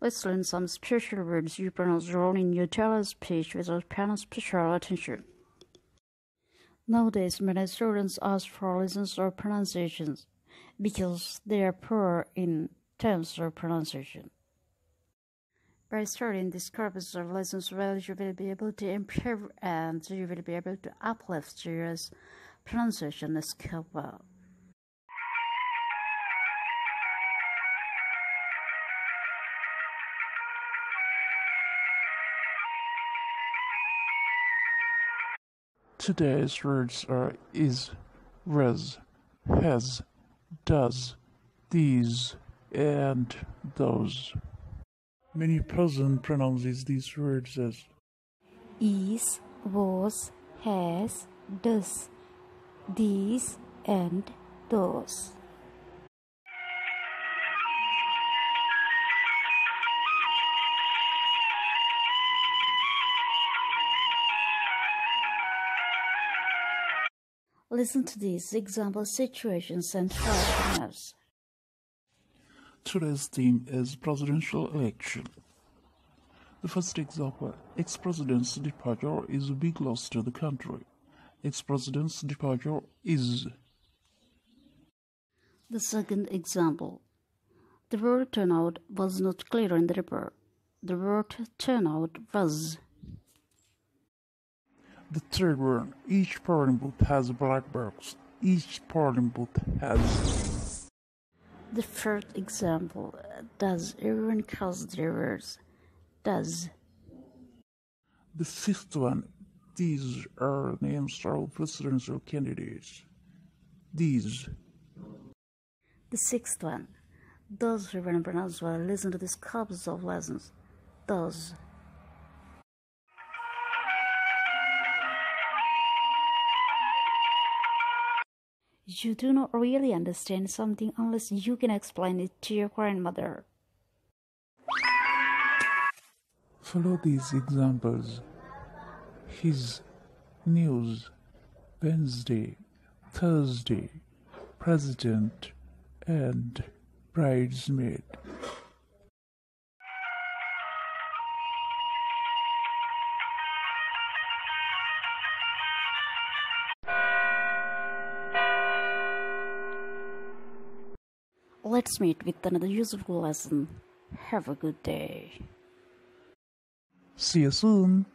Let's learn some special words you pronounce wrong in your daily speech without paying special attention. Nowadays, many students ask for lessons or pronunciations because they are poor in terms of pronunciation. By studying these courses of lessons well, you will be able to improve and you will be able to uplift your pronunciation skill well. Today's words are is, was, has, does, these, and those. Many persons pronounces these words as Is, was, has, does, these, and those. Listen to these example situations and try to pronounce. Today's theme is presidential election. The first example, ex-president's departure is a big loss to the country. Ex-president's departure is. The second example, the word turnout was not clear in the report. The word turnout was. The third one, each polling booth has a black box. Each polling booth has. The fourth example, does everyone calls their words? Does. The fifth one, these are names of presidential candidates. These. The sixth one, those who want to pronounce well listen to these copies of lessons. Those. You do not really understand something unless you can explain it to your grandmother. Follow these examples. His, news, Wednesday, Thursday, president, and bridesmaid. Let's meet with another useful lesson. Have a good day. See you soon.